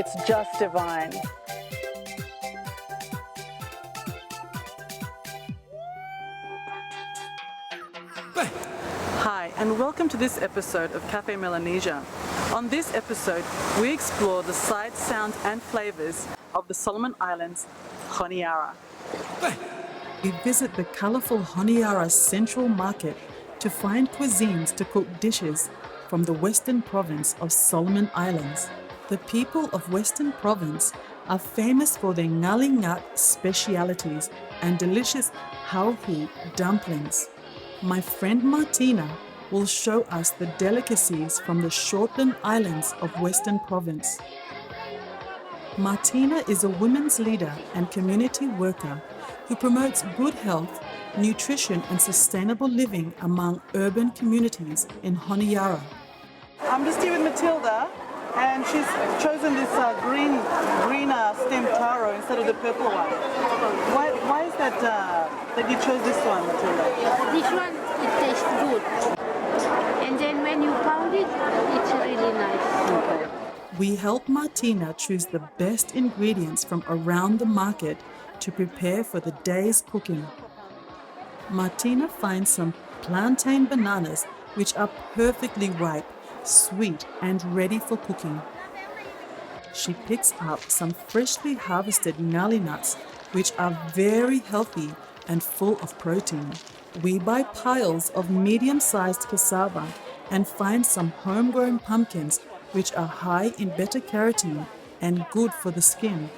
It's just divine. Hi, and welcome to this episode of Café Melanesia. On this episode, we explore the sights, sounds, and flavors of the Solomon Islands, Honara. We visit the colorful Honara Central Market to find cuisines to cook dishes from the Western Province of Solomon Islands. The people of Western Province are famous for their ngali nut specialities and delicious hauhu dumplings. My friend Martina will show us the delicacies from the Shortland Islands of Western Province. Martina is a women's leader and community worker who promotes good health, nutrition and sustainable living among urban communities in Honara. I'm just here with Matilda, and she's chosen this green stem taro instead of the purple one. Why is that that you chose this one, Matilda? This one, it tastes good. And then when you pound it, it's really nice. Okay. We help Martina choose the best ingredients from around the market to prepare for the day's cooking. Martina finds some plantain bananas which are perfectly ripe, sweet and ready for cooking. She picks up some freshly harvested ngali nuts which are very healthy and full of protein. We buy piles of medium-sized cassava and find some homegrown pumpkins which are high in beta-carotene and good for the skin.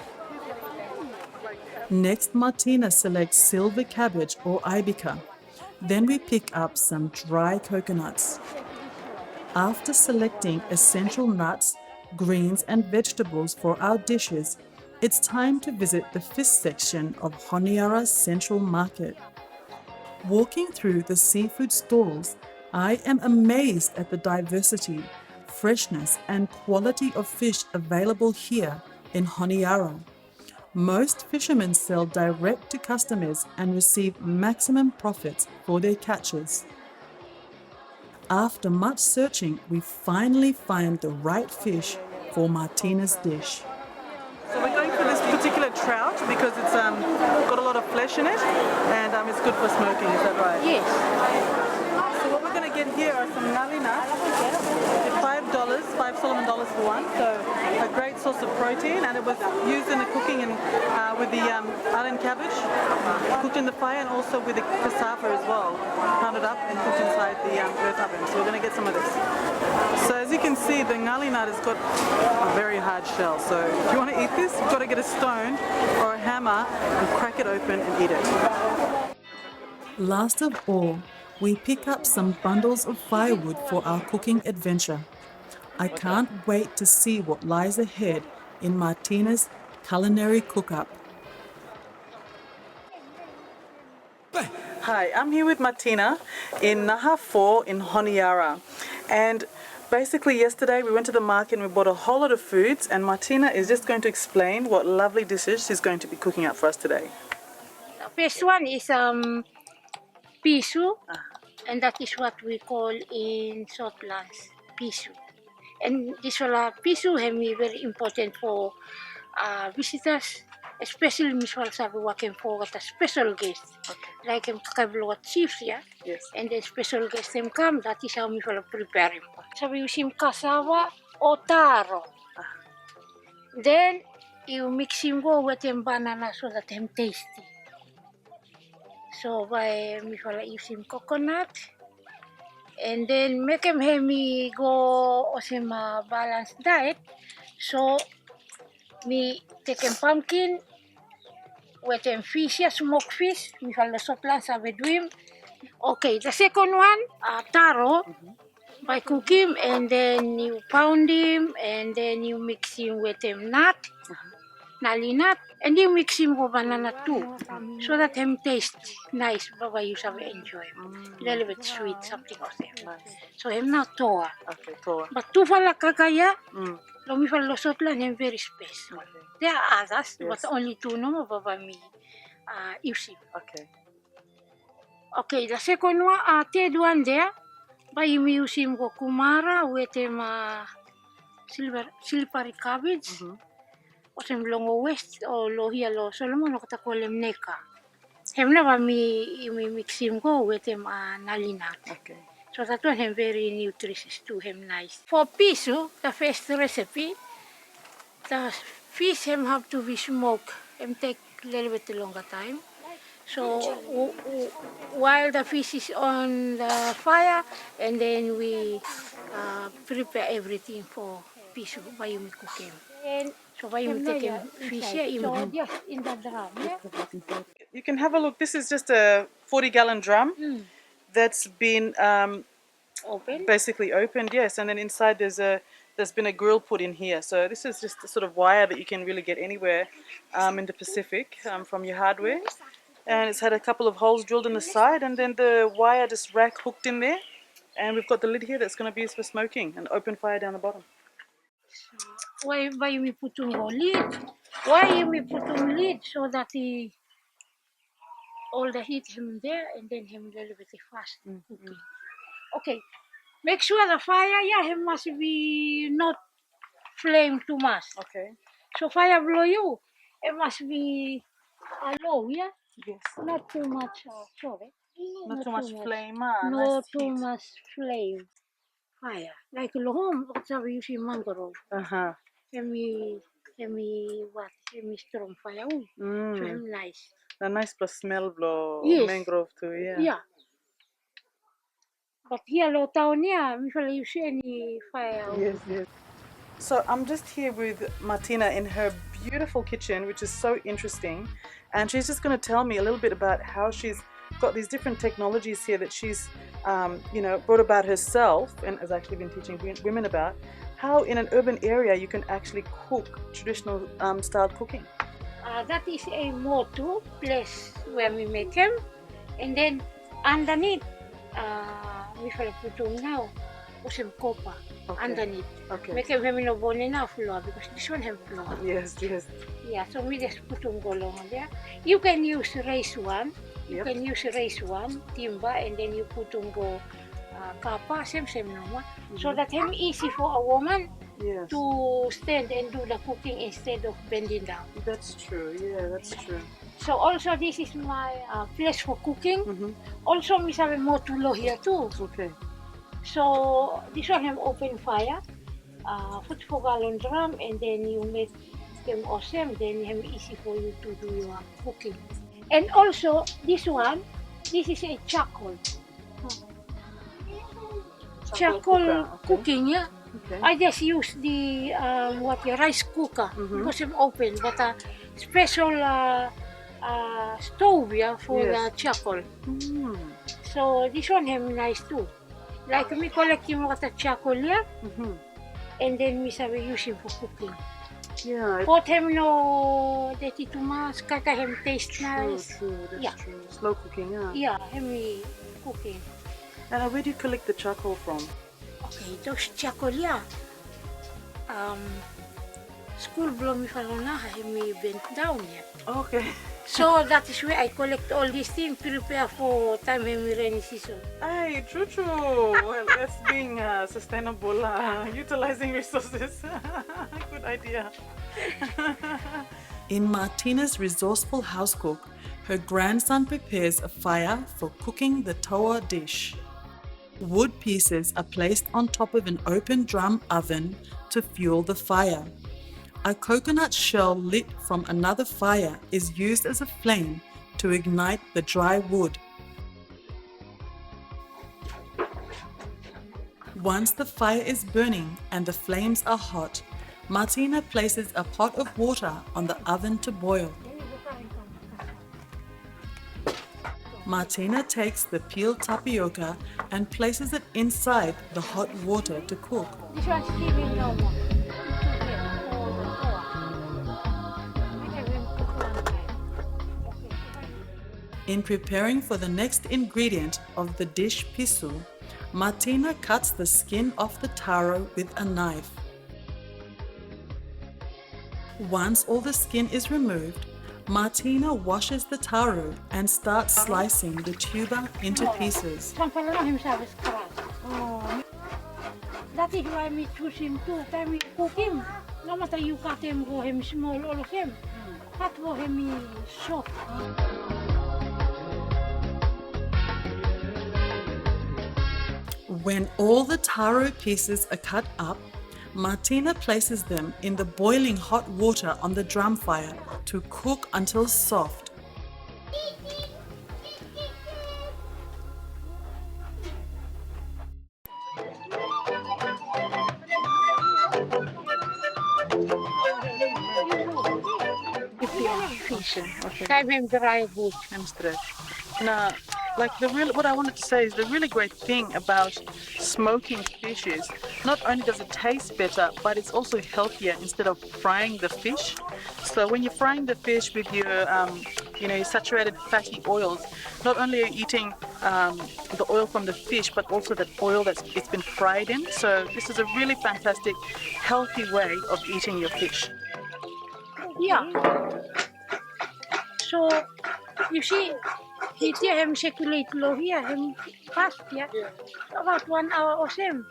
Next, Martina selects silver cabbage or ibica. Then we pick up some dry coconuts. After selecting essential nuts, greens and vegetables for our dishes, it's time to visit the fish section of Honara's Central Market. Walking through the seafood stalls, I am amazed at the diversity, freshness and quality of fish available here in Honara. Most fishermen sell direct to customers and receive maximum profits for their catches. After much searching, we finally find the right fish for Martina's dish. So we're going for this particular trout because it's got a lot of flesh in it, and it's good for smoking. Is that right? Yes. So what we're going to get here are some ngali nuts. $5 Solomon dollars for one. So a great source of protein, and it was used in the cooking and with the island cabbage, cooked in the fire, and also with the cassava as well, pounded up and cooked inside the earth oven. So we're going to get some of this. So as you can see, the ngali nut has got a very hard shell. So if you want to eat this, you've got to get a stone or a hammer and crack it open and eat it. Last of all, we pick up some bundles of firewood for our cooking adventure. I can't wait to see what lies ahead in Martina's culinary cook-up. Hi, I'm here with Martina in Naha 4 in Honara. And basically yesterday we went to the market and we bought a whole lot of foods, and Martina is just going to explain what lovely dishes she's going to be cooking up for us today. The first one is pisu, and that is what we call in Shortlands, pisu. And this pisu is very important for visitors, especially miswal sabi working for a special guest. Okay. Like kakabluat chiefs, yeah? Yes. And then special guests them come, that is how miswal prepare him. So we use him cassava or taro. Then you mix him go with them banana so that him tasty. So by miswal use him coconut. And then make him go on him balanced diet. So me take him pumpkin with him fish, smoked fish. Me call the Shortlands with him. Okay, the second one, taro. By cook him and then you pound him and then you mix him with him nut, nali nut, and you mix him with banana too, so that him taste nice. Baba you shall enjoy him. A little bit sweet, something of them. Nice. So him not toa. Okay, toa. But tu fala kakaya, lomi fala Shortland him very special. Okay. There are others, Yes. but only two no baba me use him. Okay. Okay, the second one, third one there, by you use him go kumara with him silvery cabbage. Osem longo west o lohia lo Solomon o katakolem neka. Hem na mi mixim go with him nalinat. Okay. So that one hem very nutritious to him nice. For piso, the first recipe, the fish hem have to be smoked. Hem take a little bit longer time. So while the fish is on the fire, and then we prepare everything for piso by you cook him. And so by you take him fish here, just in the drum. Yeah? You can have a look. This is just a 40-gallon drum that's been Open. basically opened, yes, and then inside there's been a grill put in here. So this is just a sort of wire that you can really get anywhere in the Pacific from your hardware. And it's had a couple of holes drilled in the side, and then the wire just rack hooked in there. And we've got the lid here that's going to be used for smoking, and open fire down the bottom. Why we put on lid? Why we put on lid so that all the heat him there and then him a little bit fast cooking. Okay, make sure the fire him must be not flame too much. Okay. So fire blow you, it must be low, yeah. Yes. Not too much. Sorry. Not too much flame. No Nice too heat. much flame. Fire. Like lohom, sabi you see mangrove. Uh-huh. Hemi strong fire. So him nice. A nice smell blow Yes. mangrove too, yeah. Yeah. But here low town, yeah, usually you see any fire. Yes, yes. So I'm just here with Martina in her beautiful kitchen, which is so interesting. And she's just going to tell me a little bit about how she's got these different technologies here that she's, brought about herself and has actually been teaching women about. How in an urban area you can actually cook traditional styled cooking. That is a motu place where we make them. And then underneath, we shall put on now some copper underneath. Okay. Make them no bone enough flour because this one have flour. Yes, yes. Yeah, so we just put on go along there. You can use race one. You Yep. can use race one, timber, and then you put on go kappa, same no. So that him easy for a woman Yes. to stand and do the cooking instead of bending down. That's true. Yeah, that's true. So also this is my place for cooking. Mm-hmm. Also we have a motulo here too. Okay. So this one have open fire, 4 gallon drum, and then you make them awesome. Then you have easy for you to do your cooking. And also this one, this is a charcoal. Charcoal cooking, yeah. Okay. I just use the rice cooker because I'm open, but a special stove for the charcoal. So this one have nice too. Like me collecting what the charcoal here, and me sabi using for cooking. Yeah. Pot him no dirty too much, kaka him taste nice. True, that's Yeah. true. Slow cooking, yeah. Yeah, him cooking. And where do you collect the charcoal from? Okay, those charcoal, yeah. School blow me falona, him bent down here. Okay. So that is where I collect all these things, prepare for time him rainy season. Hey, true. Well, that's being sustainable, utilizing resources. Good idea. In Martina's resourceful house cook, her grandson prepares a fire for cooking the toa dish. Wood pieces are placed on top of an open drum oven to fuel the fire. A coconut shell lit from another fire is used as a flame to ignite the dry wood. Once the fire is burning and the flames are hot, Martina places a pot of water on the oven to boil. Martina takes the peeled tapioca and places it inside the hot water to cook. This one's steaming no more. In preparing for the next ingredient of the dish pisu, Martina cuts the skin off the taro with a knife. Once all the skin is removed, Martina washes the taro and starts slicing the tuber into pieces. That is why me choose him too. Time we cook him, Namata you cut him go him small all of him. Cut go him short. When all the taro pieces are cut up, Martina places them in the boiling hot water on the drum fire to cook until soft. Fish. Time him dry good. Now, like what I wanted to say is the really great thing about smoking fish is not only does it taste better, but it's also healthier instead of frying the fish. So when you're frying the fish with your saturated fatty oils, not only are you eating the oil from the fish, but also that oil it's been fried in. So this is a really fantastic, healthy way of eating your fish. Yeah. So you see, he him circulate low here, him fast, yeah. About 1 hour or same.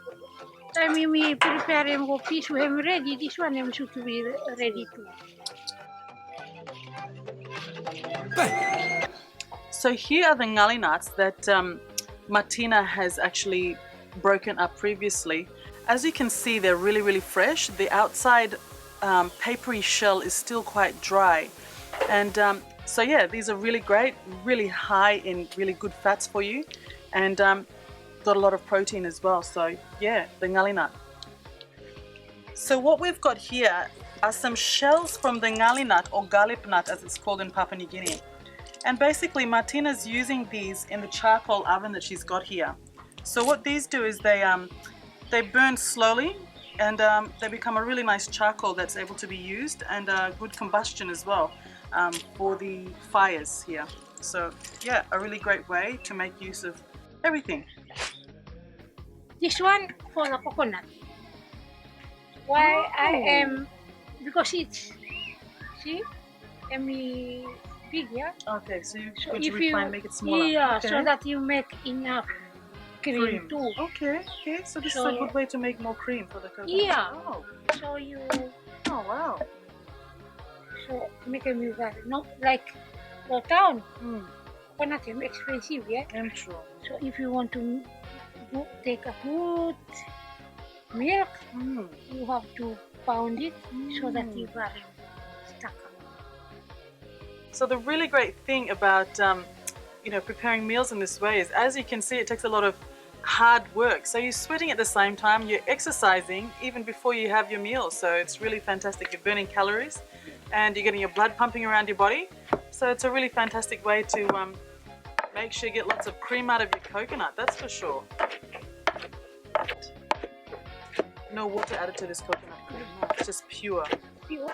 Time me prepare him go fish with him ready. This one him should be ready too. So here are the ngali nuts that Martina has actually broken up previously. As you can see, they're really, really fresh. The outside papery shell is still quite dry. And so yeah, these are really great, really high in really good fats for you, and got a lot of protein as well. So yeah, the ngali nut. So what we've got here are some shells from the ngali nut, or galip nut as it's called in Papua New Guinea. And basically Martina's using these in the charcoal oven that she's got here. So what these do is they burn slowly, and they become a really nice charcoal that's able to be used, and good combustion as well for the fires here. So yeah, a really great way to make use of everything. This one for the coconut. Why I am, because it's, see, big, yeah? Okay, so you're So going if to refine, make it smaller. Yeah, okay. so that you make enough cream too. Okay, so this is a good way to make more cream for the coconut. Yeah. Oh, So you, oh wow. so make a new garden. Not like go town. Mm. Coconut is expensive, yeah? I'm sure. So if you want to take a good milk, you have to pound it so that you got it stuck. So the really great thing about preparing meals in this way is, as you can see, it takes a lot of hard work. So you're sweating at the same time, you're exercising even before you have your meal. So it's really fantastic. You're burning calories and you're getting your blood pumping around your body. So it's a really fantastic way to make sure you get lots of cream out of your coconut, that's for sure. No water added to this coconut cream, no, it's just pure. Pure.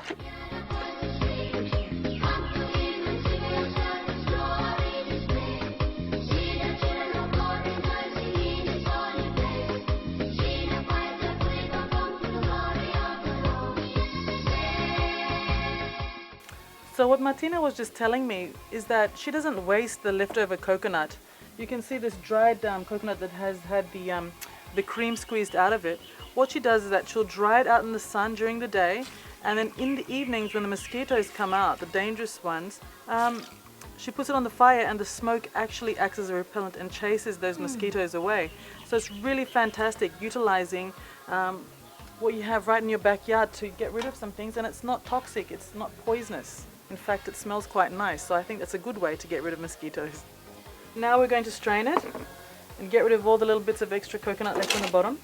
So what Martina was just telling me is that she doesn't waste the leftover coconut. You can see this dried coconut that has had the cream squeezed out of it. What she does is that she'll dry it out in the sun during the day, and then in the evenings when the mosquitoes come out, the dangerous ones, she puts it on the fire, and the smoke actually acts as a repellent and chases those mosquitoes away. So it's really fantastic utilizing what you have right in your backyard to get rid of some things, and it's not toxic, it's not poisonous. In fact, it smells quite nice, so I think that's a good way to get rid of mosquitoes. Now we're going to strain it and get rid of all the little bits of extra coconut left on the bottom.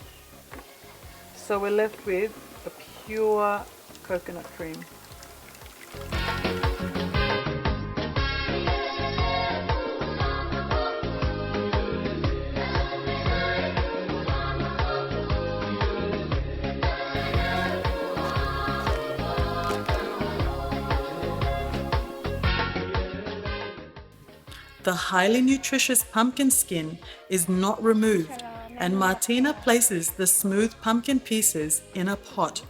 So we're left with a pure coconut cream. The highly nutritious pumpkin skin is not removed, and Martina places the smooth pumpkin pieces in a pot.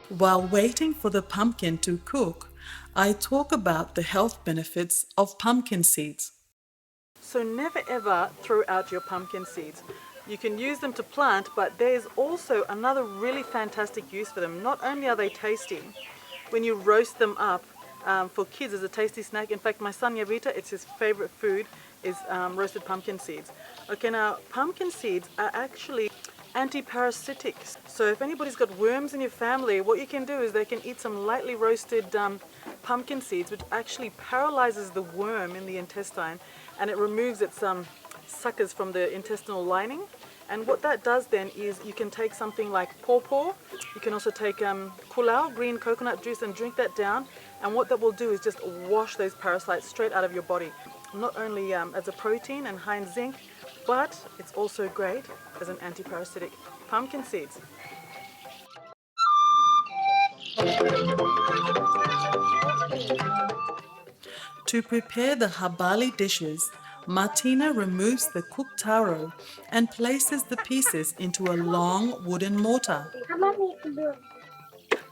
While waiting for the pumpkin to cook, I talk about the health benefits of pumpkin seeds. So never ever throw out your pumpkin seeds. You can use them to plant, but there's also another really fantastic use for them. Not only are they tasty, when you roast them up for kids as a tasty snack. In fact, my son Yavita, it's his favorite food is roasted pumpkin seeds. Okay, now pumpkin seeds are actually anti-parasitic. So if anybody's got worms in your family, what you can do is they can eat some lightly roasted pumpkin seeds, which actually paralyzes the worm in the intestine, and it removes its suckers from the intestinal lining. And what that does then is you can take something like pawpaw, you can also take kulau, green coconut juice, and drink that down. And what that will do is just wash those parasites straight out of your body. Not only as a protein and high in zinc, but it's also great as an anti-parasitic. Pumpkin seeds. To prepare the habali dishes, Martina removes the cooked taro and places the pieces into a long wooden mortar.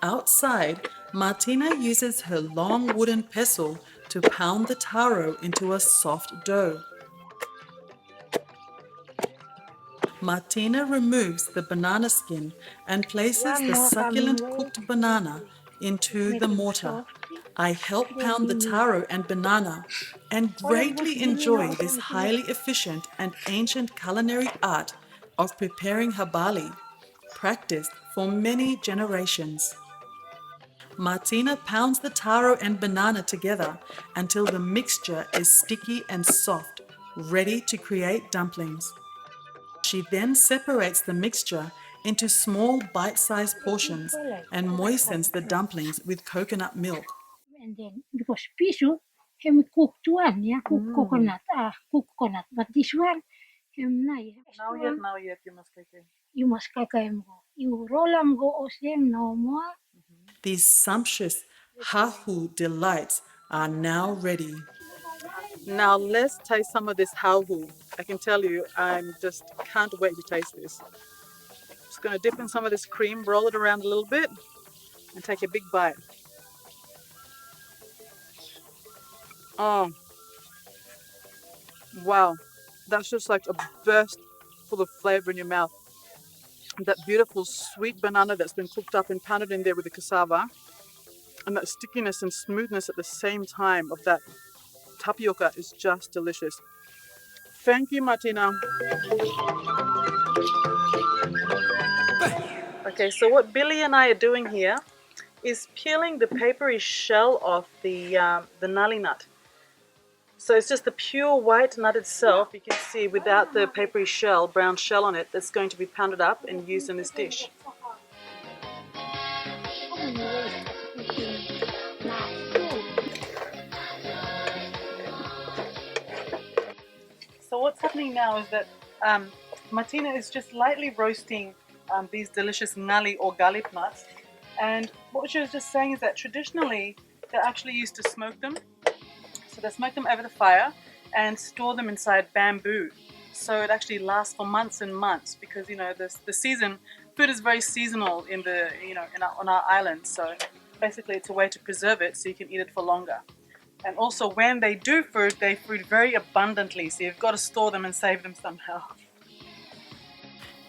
Outside, Martina uses her long wooden pestle to pound the taro into a soft dough. Martina removes the banana skin and places the succulent cooked banana into the mortar. I help pound the taro and banana and greatly enjoy this highly efficient and ancient culinary art of preparing habali, practiced for many generations. Martina pounds the taro and banana together until the mixture is sticky and soft, ready to create dumplings. She then separates the mixture into small bite-sized portions and moistens the dumplings with coconut milk. And then because pisu, him cooked one, yeah, cooked coconut. But this one, him na, yeah. Now yet, you must take it. You must kakayam go. You roll am go os them no more. These sumptuous Hobo Delights are now ready. Now let's taste some of this hauhu. I can tell you, I just can't wait to taste this. Just going to dip in some of this cream, roll it around a little bit, and take a big bite. Oh, wow. That's just like a burst full of flavor in your mouth. That beautiful sweet banana that's been cooked up and pounded in there with the cassava, and that stickiness and smoothness at the same time of that tapioca is just delicious. Thank you, Martina. Okay, so what Billy and I are doing here is peeling the papery shell off the nali nut. So it's just the pure white nut itself, you can see, without the papery shell, brown shell on it, that's going to be pounded up and used in this dish. So what's happening now is that Martina is just lightly roasting these delicious ngali or garlic nuts. And what she was just saying is that traditionally they're actually used to smoke them. So they smoke them over the fire and store them inside bamboo. So it actually lasts for months and months because, you know, the season, food is very seasonal in the, you know, on our island. So basically it's a way to preserve it so you can eat it for longer. And also when they do fruit, they fruit very abundantly. So you've got to store them and save them somehow.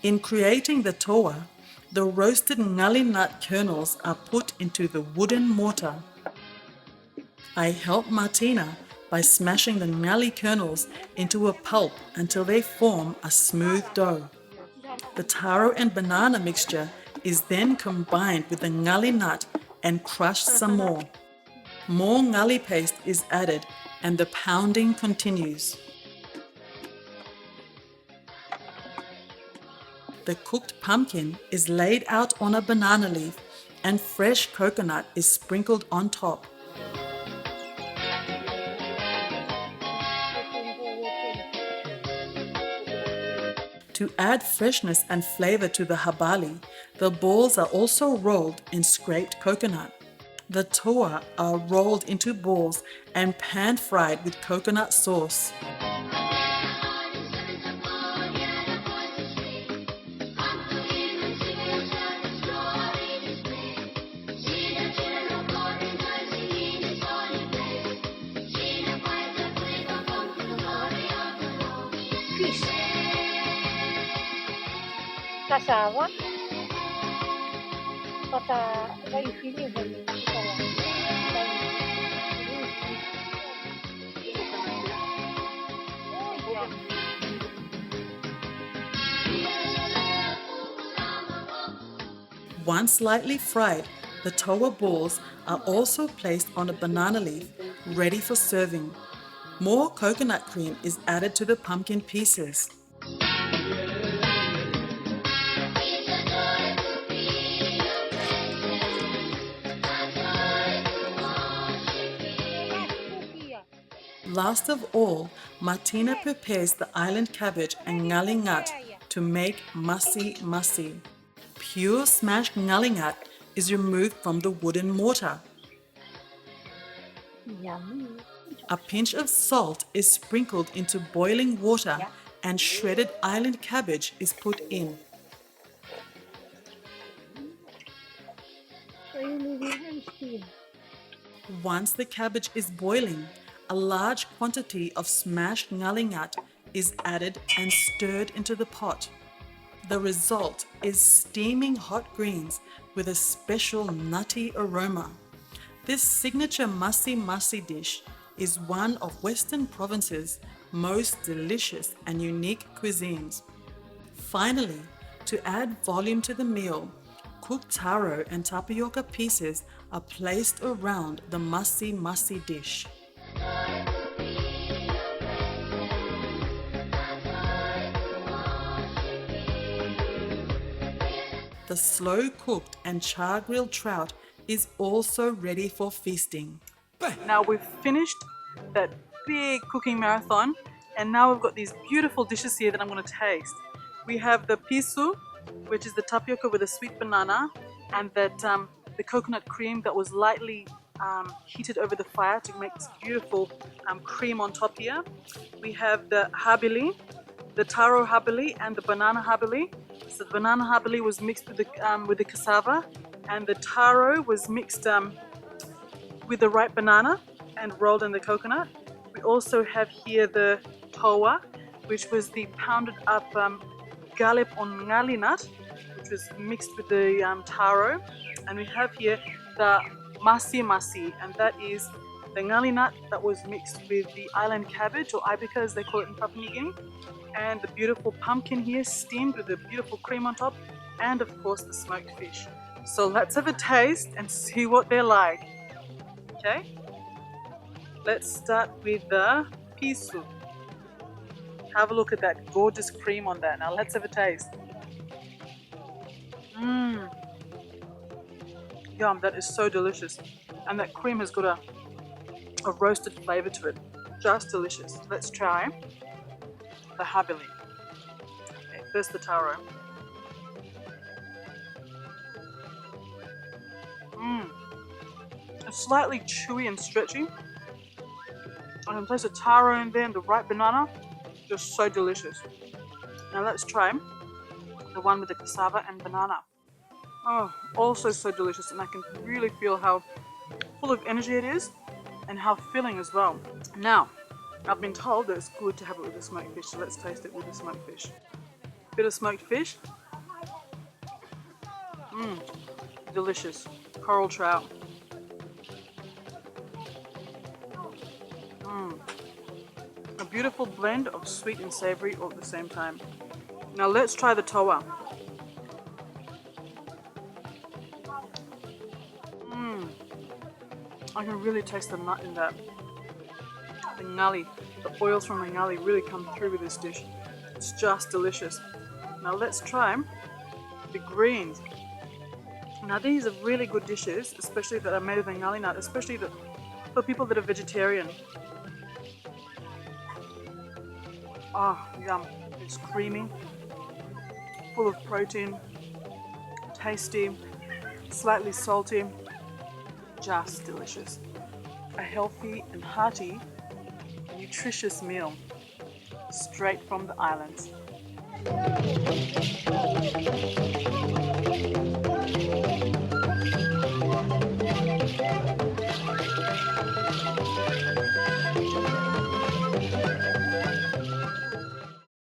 In creating the toa, the roasted ngali nut kernels are put into the wooden mortar. I help Martina by smashing the ngali kernels into a pulp until they form a smooth dough. The taro and banana mixture is then combined with the ngali nut and crushed some more. More ngali paste is added and the pounding continues. The cooked pumpkin is laid out on a banana leaf and fresh coconut is sprinkled on top. To add freshness and flavor to the habali, the balls are also rolled in scraped coconut. The toa are rolled into balls and pan-fried with coconut sauce. cassava. Pata vai finire di Once lightly fried, the towa balls are also placed on a banana leaf, ready for serving. More coconut cream is added to the pumpkin pieces. Last of all, Martina prepares the island cabbage and ngali nut to make masi masi. Pure smashed ngali nut is removed from the wooden mortar. Yummy. A pinch of salt is sprinkled into boiling water and shredded island cabbage is put in. So you leave it and steam. Once the cabbage is boiling, a large quantity of smashed ngali nut is added and stirred into the pot. The result is steaming hot greens with a special nutty aroma. This signature masi masi dish is one of Western Province's most delicious and unique cuisines. Finally, to add volume to the meal, cooked taro and tapioca pieces are placed around the masi masi dish. The slow-cooked and char-grilled trout is also ready for feasting. Now we've finished that big cooking marathon, and now we've got these beautiful dishes here that I'm going to taste. We have the pisu, which is the tapioca with a sweet banana, and that the coconut cream that was lightly heated over the fire to make this beautiful cream on top here. We have the habili, the taro habili and the banana habili. So the banana habili was mixed with the cassava, and the taro was mixed with the ripe banana and rolled in the coconut. We also have here the towa, which was the pounded up garlic on ngali nut, which was mixed with the taro. And we have here the masi masi, and that is the ngali nut that was mixed with the island cabbage, or ibica as they call it in Papua New Guinea, and the beautiful pumpkin here steamed with the beautiful cream on top, and of course the smoked fish. So let's have a taste and see what they're like. Okay, let's start with the pisu. Have a look at that gorgeous cream on that. Now let's have a taste. Yum, that is so delicious. And that cream has got a roasted flavor to it. Just delicious. Let's try the habili. Okay, first the taro. It's slightly chewy and stretchy. I can place the taro in there and the ripe banana. Just so delicious. Now let's try the one with the cassava and banana. Oh, also so delicious, and I can really feel how full of energy it is and how filling as well. Now, I've been told that it's good to have it with the smoked fish, so let's taste it with the smoked fish. Bit of smoked fish. Delicious. Coral trout. A beautiful blend of sweet and savory all at the same time. Now let's try the towa. I can really taste the nut in that. The ngali, the oils from the ngali really come through with this dish. It's just delicious. Now let's try the greens. Now these are really good dishes, especially that are made with the ngali nut, especially for people that are vegetarian. Oh, yum. It's creamy, full of protein, tasty, slightly salty, just delicious. A healthy and hearty, nutritious meal, straight from the islands.